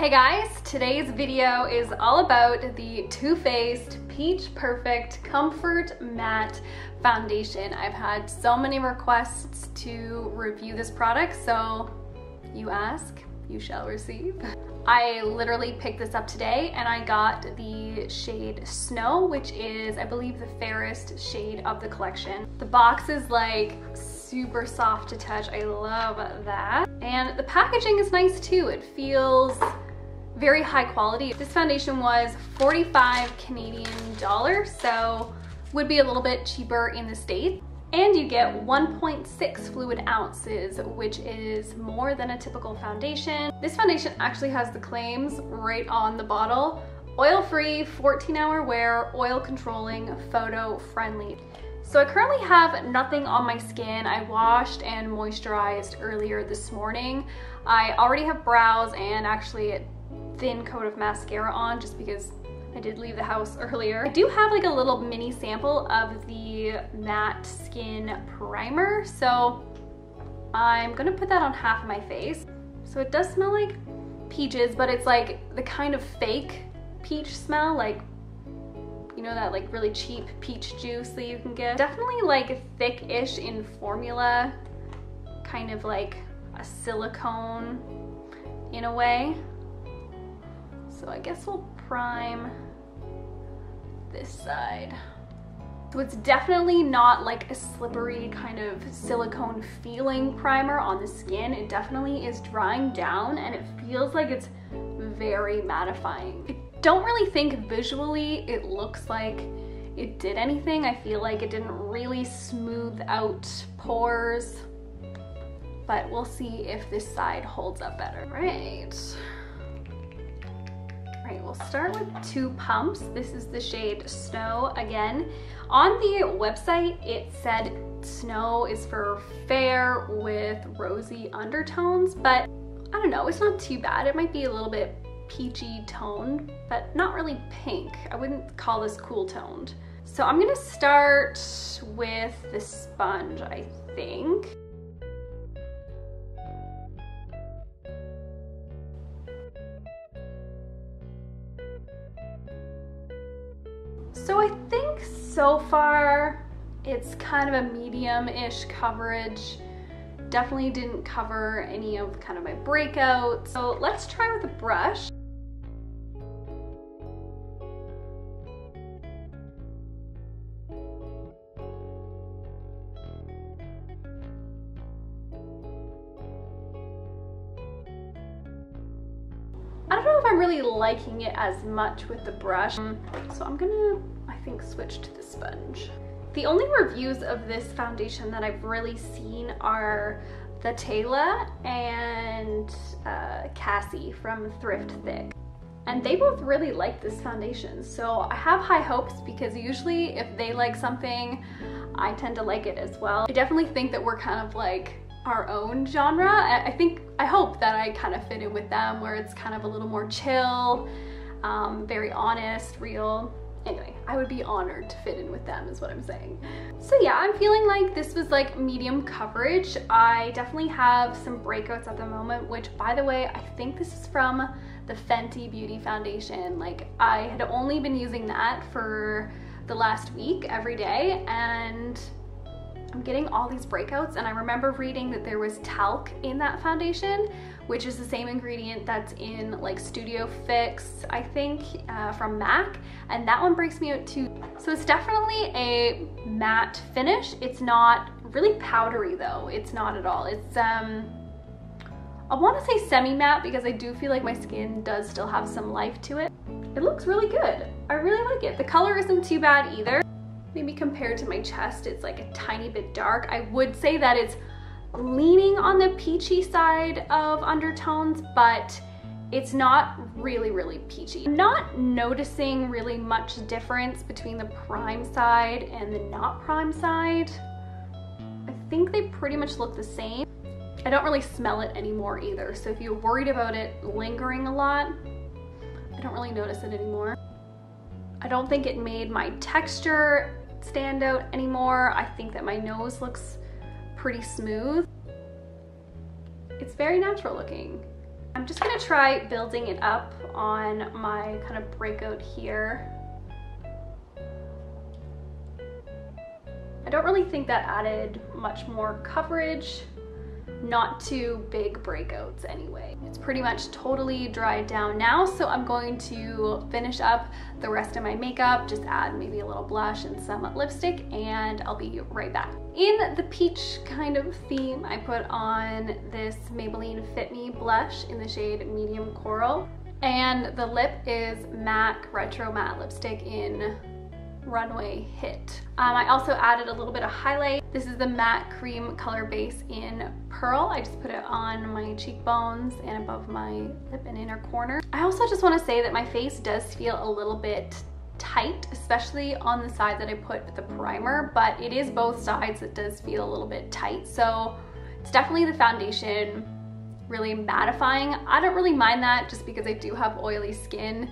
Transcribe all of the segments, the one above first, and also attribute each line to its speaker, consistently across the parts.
Speaker 1: Hey guys, today's video is all about the Too Faced Peach Perfect Comfort Matte Foundation. I've had so many requests to review this product, so you ask, you shall receive. I literally picked this up today and I got the shade Snow, which is, I believe, the fairest shade of the collection. The box is like super soft to touch. I love that. And the packaging is nice too. It feels very high quality. This foundation was 45 Canadian dollars, so would be a little bit cheaper in the States. And you get 1.6 fluid ounces, which is more than a typical foundation. This foundation actually has the claims right on the bottle. Oil-free, 14-hour wear, oil controlling, photo friendly. So I currently have nothing on my skin. I washed and moisturized earlier this morning. I already have brows and actually a thin coat of mascara on just because I did leave the house earlier. I do have like a little mini sample of the matte skin primer, so I'm gonna put that on half of my face. So it does smell like peaches, but it's like the kind of fake peach smell, like, you know, that like really cheap peach juice that you can get. Definitely like thick-ish in formula, kind of like a silicone in a way. So I guess we'll prime this side. So it's definitely not like a slippery kind of silicone feeling primer on the skin. It definitely is drying down and it feels like it's very mattifying. I don't really think visually it looks like it did anything. I feel like it didn't really smooth out pores, but we'll see if this side holds up better. Right, we'll start with 2 pumps. This is the shade Snow again. On the website, it said Snow is for fair with rosy undertones, but I don't know, it's not too bad. It might be a little bit peachy toned, but not really pink. I wouldn't call this cool toned. So I'm gonna start with the sponge, I think. So I think so far it's kind of a medium-ish coverage. Definitely didn't cover any of kind of my breakouts. So let's try with a brush. I don't know if I'm really liking it as much with the brush, so I'm gonna, I think, switch to the sponge. The only reviews of this foundation that I've really seen are the Taylor and Cassie from Thrift Thick. And they both really like this foundation, so I have high hopes because usually if they like something, I tend to like it as well. I definitely think that we're kind of like our own genre. I hope that I kind of fit in with them, where it's kind of a little more chill, very honest, real. Anyway, I would be honored to fit in with them is what I'm saying. So yeah, I'm feeling like this was like medium coverage. I definitely have some breakouts at the moment, which, by the way, I think this is from the Fenty Beauty foundation. Like, I had only been using that for the last week every day, and I'm getting all these breakouts. And I remember reading that there was talc in that foundation, which is the same ingredient that's in like Studio Fix, I think, from MAC, and that one breaks me out too. So it's definitely a matte finish. It's not really powdery though. It's not at all. It's I want to say semi-matte because I do feel like my skin does still have some life to it. It looks really good. I really like it. The color isn't too bad either. Maybe compared to my chest, it's like a tiny bit dark. I would say that it's leaning on the peachy side of undertones, but it's not really, really peachy. I'm not noticing really much difference between the prime side and the not prime side. I think they pretty much look the same. I don't really smell it anymore either, so if you're worried about it lingering a lot, I don't really notice it anymore. I don't think it made my texture stand out anymore. I think that my nose looks pretty smooth. It's very natural looking. I'm just gonna try building it up on my kind of breakout here. I don't really think that added much more coverage. Not too big breakouts anyway. It's pretty much totally dried down now, so I'm going to finish up the rest of my makeup, just add maybe a little blush and some lipstick, and I'll be right back. In the peach kind of theme, I put on this Maybelline Fit Me blush in the shade Medium Coral, and the lip is MAC Retro Matte Lipstick in Runway Hit. I also added a little bit of highlight. This is the matte cream color base in Pearl. I just put it on my cheekbones and above my lip and inner corner. I also just want to say that my face does feel a little bit tight, especially on the side that I put the primer, but it is both sides that does feel a little bit tight. So it's definitely the foundation really mattifying. I don't really mind that just because I do have oily skin.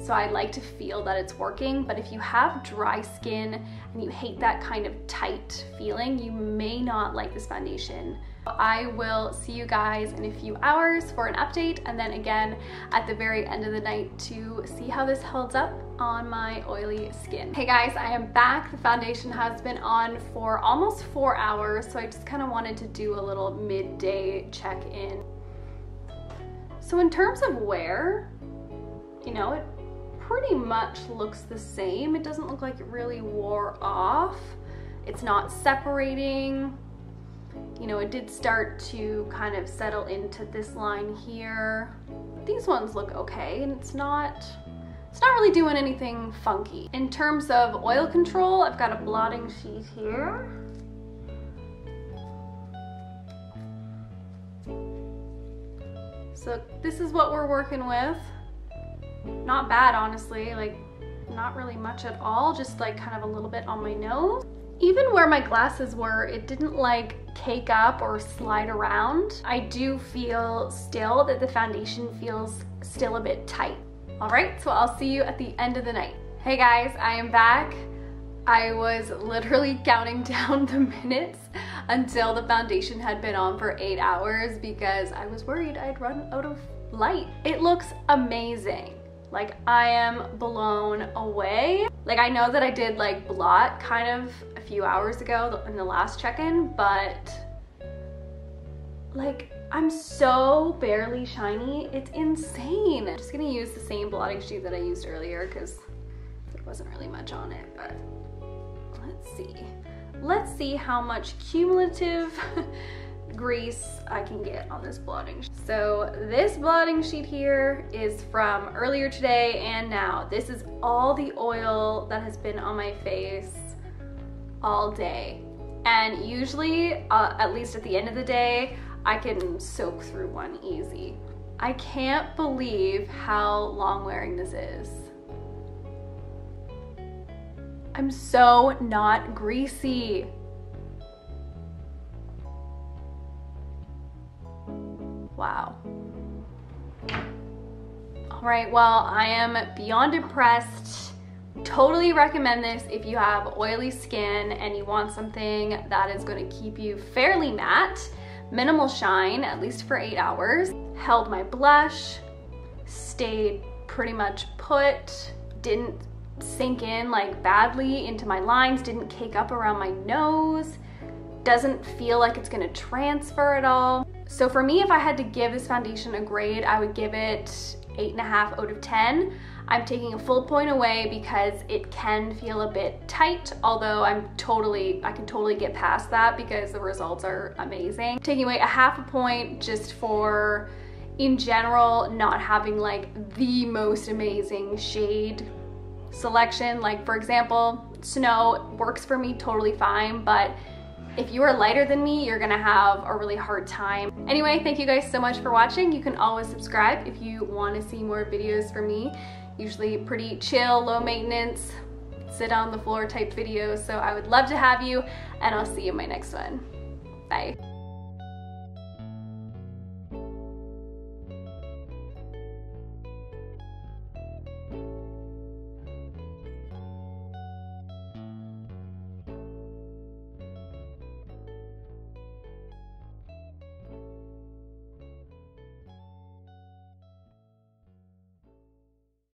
Speaker 1: So I like to feel that it's working, but if you have dry skin and you hate that kind of tight feeling, you may not like this foundation. I will see you guys in a few hours for an update, and then again at the very end of the night to see how this holds up on my oily skin. Hey guys, I am back. The foundation has been on for almost 4 hours, so I just kind of wanted to do a little midday check-in. So in terms of wear, you know, it pretty much looks the same. It doesn't look like it really wore off. It's not separating. You know, it did start to kind of settle into this line here. These ones look okay, and it's not really doing anything funky. In terms of oil control, I've got a blotting sheet here. So this is what we're working with. Not bad, honestly, like not really much at all, just like kind of a little bit on my nose. Even where my glasses were, it didn't like cake up or slide around. I do feel still that the foundation feels still a bit tight. All right, so I'll see you at the end of the night. Hey guys, I am back. I was literally counting down the minutes until the foundation had been on for 8 hours because I was worried I'd run out of light. It looks amazing. Like, I am blown away. Like, I know that I did like blot kind of a few hours ago in the last check-in, but like, I'm so barely shiny. It's insane. I'm just gonna use the same blotting sheet that I used earlier because there wasn't really much on it, but let's see. Let's see how much cumulative grease I can get on this blotting sheet. So this blotting sheet here is from earlier today and now. This is all the oil that has been on my face all day. And usually, at least at the end of the day, I can soak through one easy. I can't believe how long wearing this is. I'm so not greasy. Wow. All right, well, I am beyond impressed. Totally recommend this if you have oily skin and you want something that is going to keep you fairly matte, minimal shine, at least for 8 hours. Held my blush, stayed pretty much put, didn't sink in like badly into my lines, didn't cake up around my nose, doesn't feel like it's gonna transfer at all. So for me, if I had to give this foundation a grade, I would give it 8.5 out of 10. I'm taking a full point away because it can feel a bit tight, although I can totally get past that because the results are amazing. Taking away a half a point just for, in general, not having like the most amazing shade selection. Like, for example, Snow works for me totally fine, but if you are lighter than me, you're gonna have a really hard time. Anyway, thank you guys so much for watching. You can always subscribe if you want to see more videos from me. Usually pretty chill, low maintenance, sit on the floor type videos. So I would love to have you, and I'll see you in my next one. Bye.